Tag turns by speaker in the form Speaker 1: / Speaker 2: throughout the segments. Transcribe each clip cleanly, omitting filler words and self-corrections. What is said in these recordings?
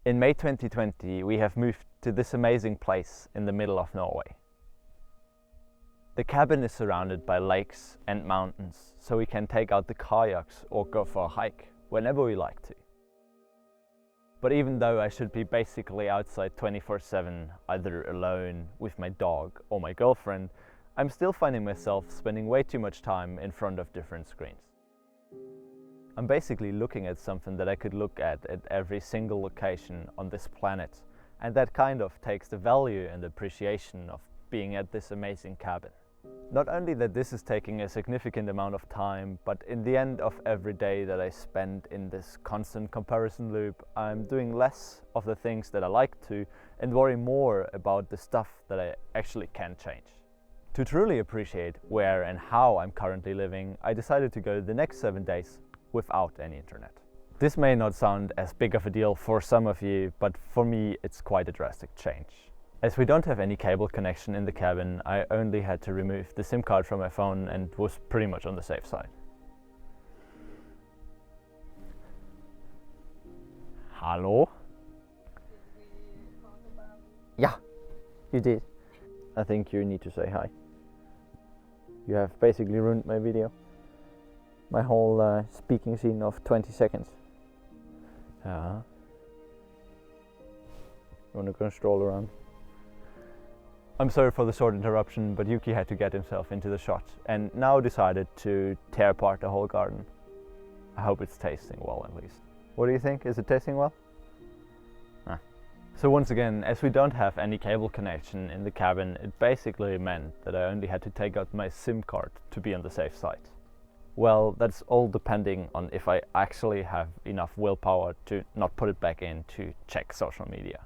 Speaker 1: In May 2020, we have moved to this amazing place in the middle of Norway. The cabin is surrounded by lakes and mountains, so we can take out the kayaks or go for a hike whenever we like to. But even though I should be basically outside 24/7, either alone, with my dog or my girlfriend, I'm still finding myself spending way too much time in front of different screens. I'm basically looking at something that I could look at every single location on this planet, and that kind of takes the value and appreciation of being at this amazing cabin. Not only that this is taking a significant amount of time, but in the end of every day that I spend in this constant comparison loop, I'm doing less of the things that I like to and worry more about the stuff that I actually can change. To truly appreciate where and how I'm currently living, I decided to go the next 7 days without any internet. This may not sound as big of a deal for some of you, but for me it's quite a drastic change. As we don't have any cable connection in the cabin, I only had to remove the SIM card from my phone and was pretty much on the safe side. Hello? Yeah, you did. I think you need to say hi. You have basically ruined my video. My whole speaking scene of 20 seconds. You wanna go stroll around? I'm sorry for the short interruption, but Yuki had to get himself into the shot and now decided to tear apart the whole garden. I hope it's tasting well at least. What do you think? Is it tasting well? So once again, as we don't have any cable connection in the cabin, it basically meant that I only had to take out my SIM card to be on the safe side. Well, that's all depending on if I actually have enough willpower to not put it back in to check social media.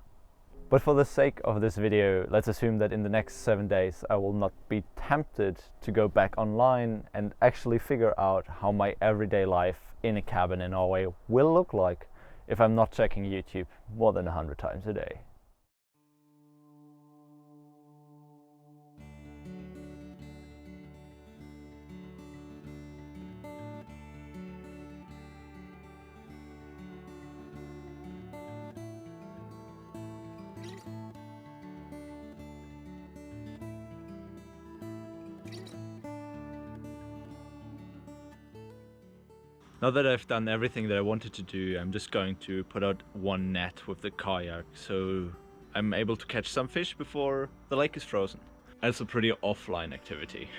Speaker 1: But for the sake of this video, let's assume that in the next 7 days I will not be tempted to go back online and actually figure out how my everyday life in a cabin in Norway will look like if I'm not checking YouTube more than 100 times a day. Now that I've done everything that I wanted to do, I'm just going to put out one net with the kayak so I'm able to catch some fish before the lake is frozen. And it's a pretty offline activity.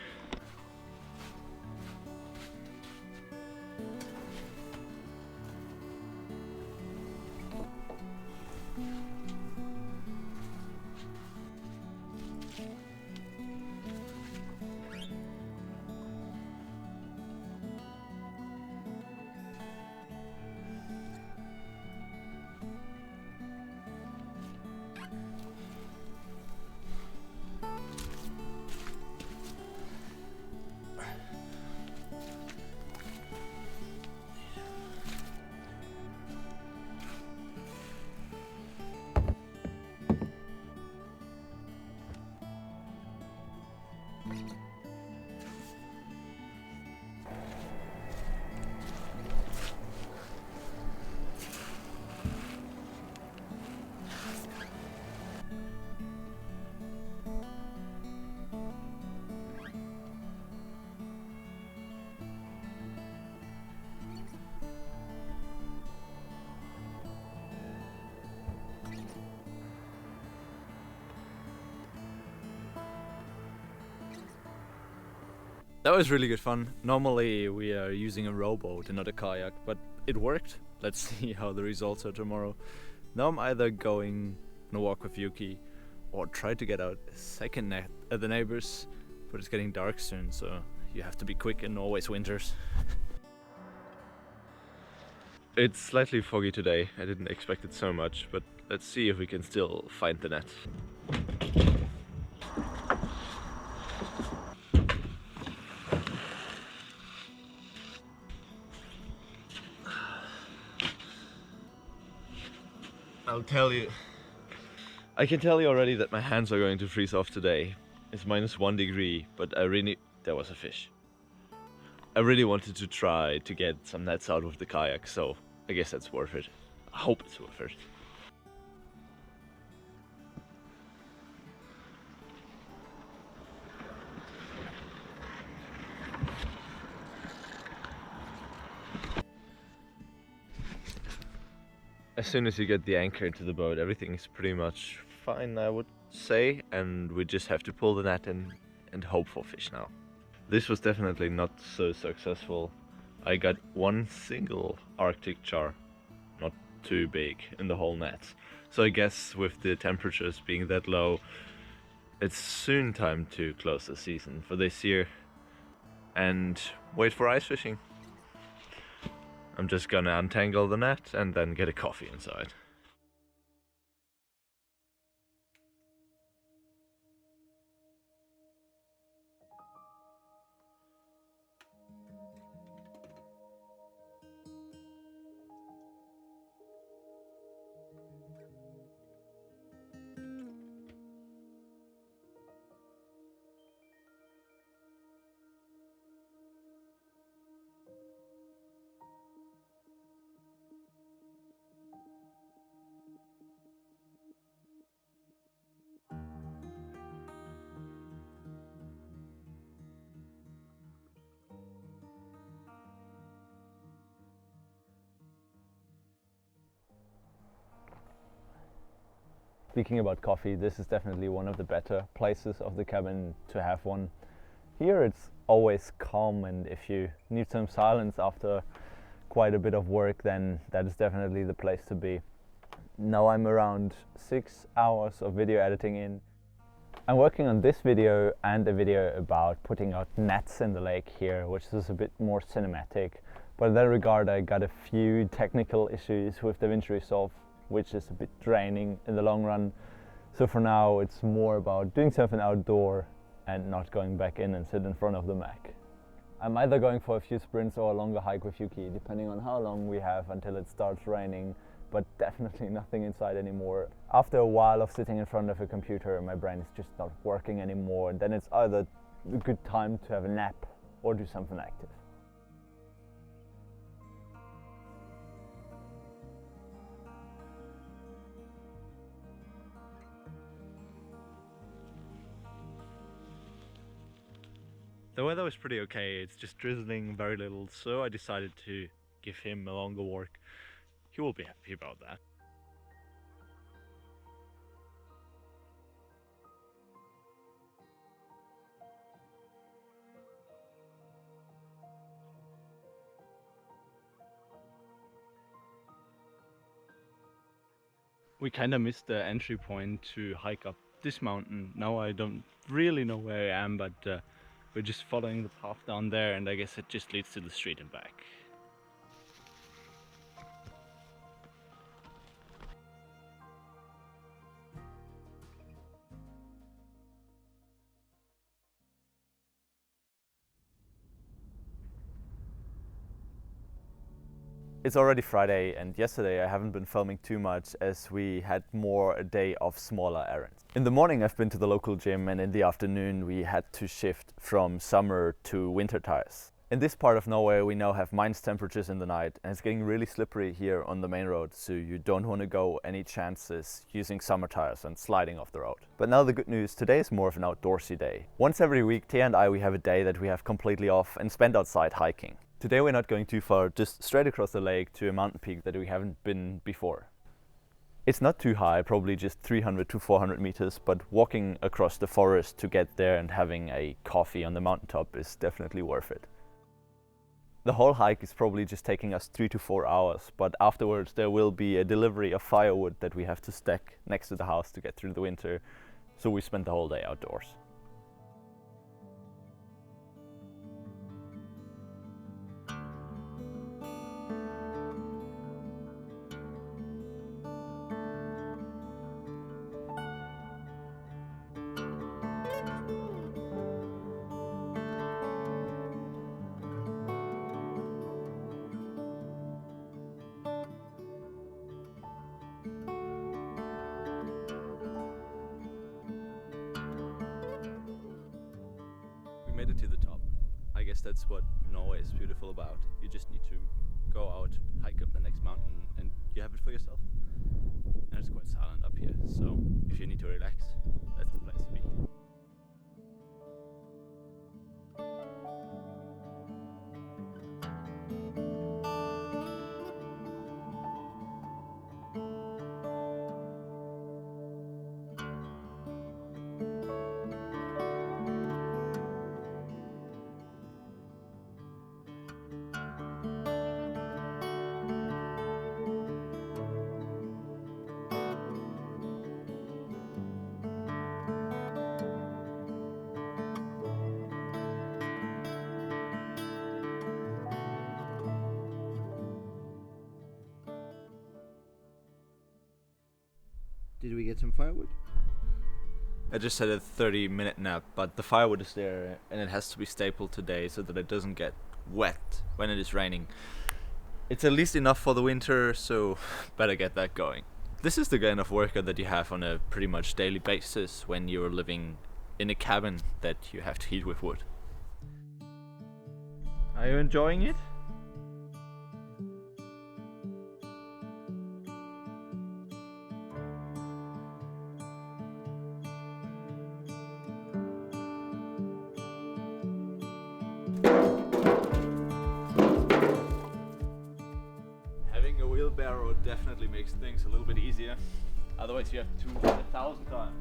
Speaker 1: That was really good fun. Normally we are using a rowboat and not a kayak, but it worked. Let's see how the results are tomorrow. Now I'm either going on a walk with Yuki or try to get out a second net at the neighbors, but it's getting dark soon, so you have to be quick in Norway's winters. It's slightly foggy today. I didn't expect it so much, but let's see if we can still find the net. I can tell you already that my hands are going to freeze off today. It's -1 degree, but there was a fish. I really wanted to try to get some nets out with the kayak, so I guess that's worth it. I hope it's worth it. As soon as you get the anchor into the boat, everything is pretty much fine, I would say, and we just have to pull the net in and hope for fish now. This was definitely not so successful. I got one single Arctic char, not too big, in the whole net. So I guess with the temperatures being that low, it's soon time to close the season for this year and wait for ice fishing. I'm just gonna untangle the net and then get a coffee inside. Speaking about coffee, this is definitely one of the better places of the cabin to have one. Here it's always calm, and if you need some silence after quite a bit of work, then that is definitely the place to be. Now I'm around 6 hours of video editing in. I'm working on this video and a video about putting out nets in the lake here, which is a bit more cinematic. But in that regard, I got a few technical issues with DaVinci Resolve, which is a bit draining in the long run. So for now, it's more about doing something outdoor and not going back in and sit in front of the Mac. I'm either going for a few sprints or a longer hike with Yuki, depending on how long we have until it starts raining, but definitely nothing inside anymore. After a while of sitting in front of a computer, my brain is just not working anymore. Then it's either a good time to have a nap or do something active. The weather was pretty okay, it's just drizzling very little, so I decided to give him a longer walk. He will be happy about that.
Speaker 2: We kind of missed the entry point to hike up this mountain. Now I don't really know where I am, but we're just following the path down there, and I guess it just leads to the street and back.
Speaker 1: It's already Friday, and yesterday I haven't been filming too much as we had more a day of smaller errands. In the morning I've been to the local gym, and in the afternoon we had to shift from summer to winter tires. In this part of Norway we now have minus temperatures in the night, and it's getting really slippery here on the main road, so you don't want to go any chances using summer tires and sliding off the road. But now the good news, today is more of an outdoorsy day. Once every week Tia and I we have a day that we have completely off and spend outside hiking. Today we're not going too far, just straight across the lake to a mountain peak that we haven't been before. It's not too high, probably just 300 to 400 meters, but walking across the forest to get there and having a coffee on the mountaintop is definitely worth it. The whole hike is probably just taking us 3 to 4 hours, but afterwards there will be a delivery of firewood that we have to stack next to the house to get through the winter, so we spent the whole day outdoors. Made it to the top. I guess that's what Norway is beautiful about. You just need to go out, hike up the next mountain, and you have it for yourself. And it's quite silent up here, so if you need to relax, that's the place to be.
Speaker 3: Did we get some firewood?
Speaker 1: I just had a 30-minute nap, but the firewood is there and it has to be stapled today so that it doesn't get wet when it is raining. It's at least enough for the winter, so better get that going. This is the kind of workout that you have on a pretty much daily basis when you're living in a cabin that you have to heat with wood. Are you enjoying it? Having a wheelbarrow definitely makes things a little bit easier. Otherwise you have to do it 1,000 times.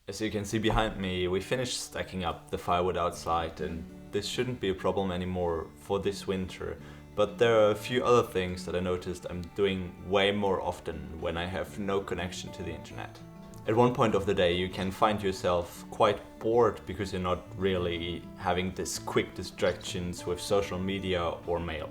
Speaker 1: As you can see behind me, we finished stacking up the firewood outside, and this shouldn't be a problem anymore for this winter. But there are a few other things that I noticed I'm doing way more often when I have no connection to the internet. At one point of the day you can find yourself quite bored because you're not really having these quick distractions with social media or mail.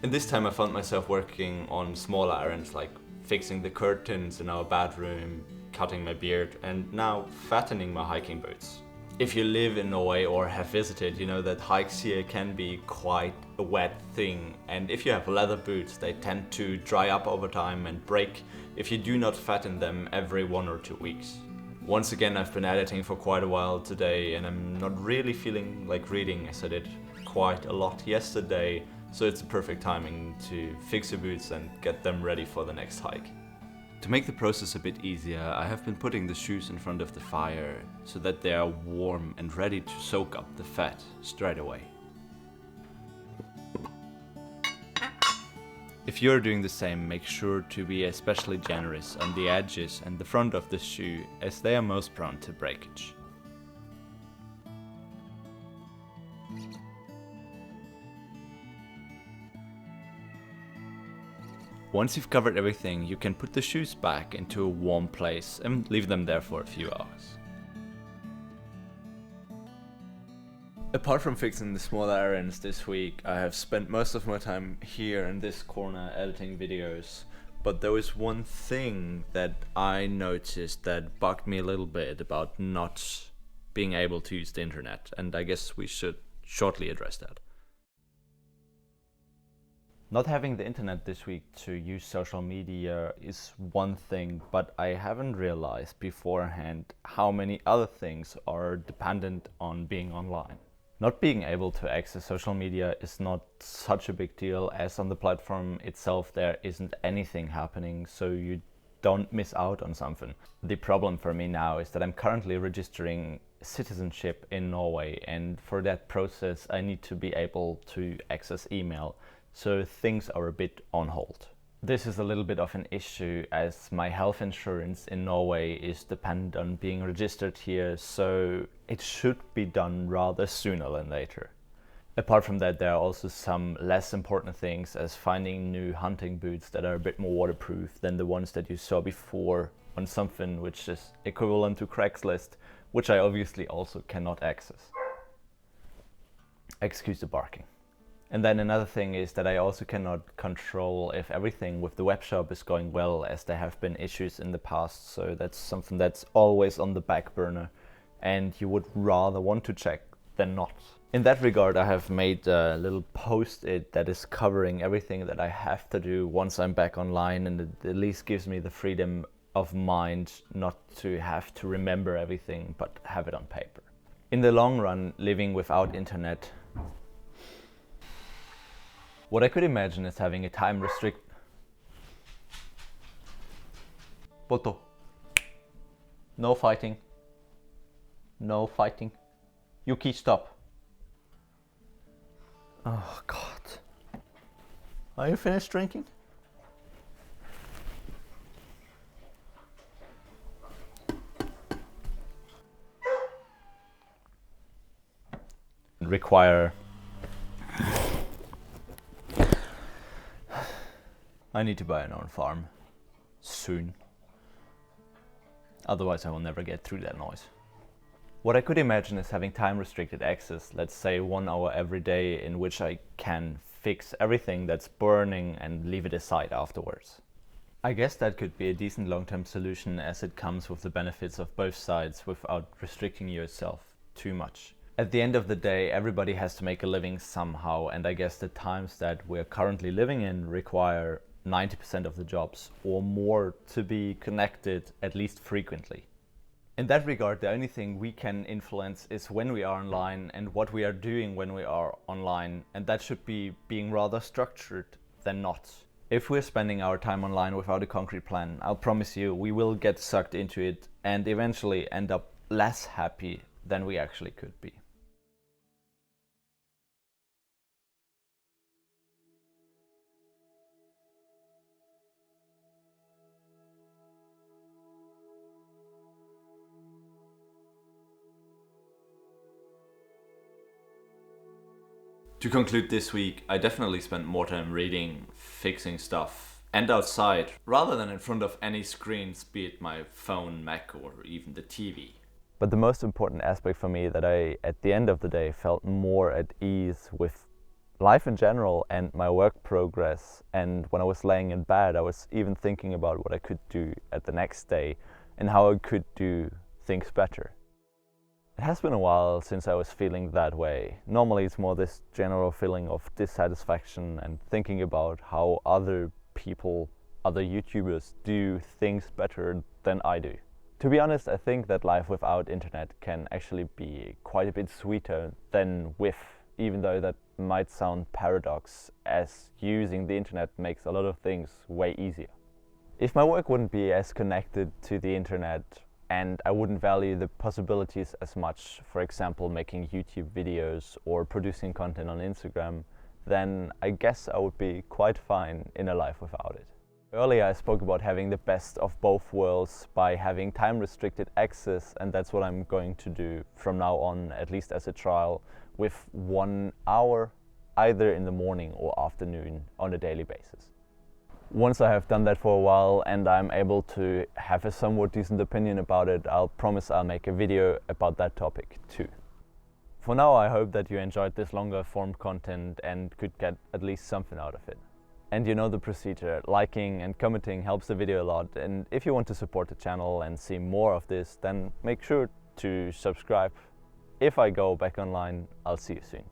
Speaker 1: And this time I found myself working on smaller errands like fixing the curtains in our bedroom, cutting my beard, and now fattening my hiking boots. If you live in Norway or have visited, you know that hikes here can be quite a wet thing, and if you have leather boots they tend to dry up over time and break if you do not fatten them every 1 or 2 weeks. Once again, I've been editing for quite a while today and I'm not really feeling like reading as I did quite a lot yesterday, so it's a perfect timing to fix your boots and get them ready for the next hike. To make the process a bit easier, I have been putting the shoes in front of the fire so that they are warm and ready to soak up the fat straight away. If you're doing the same, make sure to be especially generous on the edges and the front of the shoe, as they are most prone to breakage. Once you've covered everything, you can put the shoes back into a warm place and leave them there for a few hours. Apart from fixing the smaller errands this week, I have spent most of my time here in this corner editing videos, but there was one thing that I noticed that bugged me a little bit about not being able to use the internet, and I guess we should shortly address that. Not having the internet this week to use social media is one thing, but I haven't realized beforehand how many other things are dependent on being online. Not being able to access social media is not such a big deal, as on the platform itself there isn't anything happening, so you don't miss out on something. The problem for me now is that I'm currently registering citizenship in Norway, and for that process I need to be able to access email. So things are a bit on hold. This is a little bit of an issue, as my health insurance in Norway is dependent on being registered here, so it should be done rather sooner than later. Apart from that, there are also some less important things, as finding new hunting boots that are a bit more waterproof than the ones that you saw before on something which is equivalent to Craigslist, which I obviously also cannot access. Excuse the barking. And then another thing is that I also cannot control if everything with the web shop is going well, as there have been issues in the past, so that's something that's always on the back burner and you would rather want to check than not. In that regard, I have made a little post-it that is covering everything that I have to do once I'm back online, and it at least gives me the freedom of mind not to have to remember everything but have it on paper. In the long run, living without internet, what I could imagine is having a time No fighting. No fighting. Yuki, stop. Oh God. Are you finished drinking? Require. I need to buy an own farm. Soon. Otherwise I will never get through that noise. What I could imagine is having time restricted access, let's say 1 hour every day, in which I can fix everything that's burning and leave it aside afterwards. I guess that could be a decent long-term solution, as it comes with the benefits of both sides without restricting yourself too much. At the end of the day, everybody has to make a living somehow, and I guess the times that we're currently living in require 90% of the jobs or more to be connected at least frequently. In that regard, the only thing we can influence is when we are online and what we are doing when we are online, and that should be being rather structured than not. If we're spending our time online without a concrete plan, I'll promise you we will get sucked into it and eventually end up less happy than we actually could be. To conclude this week, I definitely spent more time reading, fixing stuff, and outside, rather than in front of any screens, be it my phone, Mac, or even the TV. But the most important aspect for me that I, at the end of the day, felt more at ease with life in general and my work progress. And when I was laying in bed, I was even thinking about what I could do at the next day and how I could do things better. It has been a while since I was feeling that way. Normally it's more this general feeling of dissatisfaction and thinking about how other people, other YouTubers do things better than I do. To be honest, I think that life without internet can actually be quite a bit sweeter than with, even though that might sound paradox, as using the internet makes a lot of things way easier. If my work wouldn't be as connected to the internet, and I wouldn't value the possibilities as much, for example making YouTube videos or producing content on Instagram, then I guess I would be quite fine in a life without it. Earlier I spoke about having the best of both worlds by having time restricted access, and that's what I'm going to do from now on, at least as a trial, with 1 hour either in the morning or afternoon on a daily basis. Once I have done that for a while and I'm able to have a somewhat decent opinion about it, I'll promise I'll make a video about that topic too. For now, I hope that you enjoyed this longer form content and could get at least something out of it. And you know the procedure, liking and commenting helps the video a lot, and if you want to support the channel and see more of this, then make sure to subscribe. If I go back online, I'll see you soon.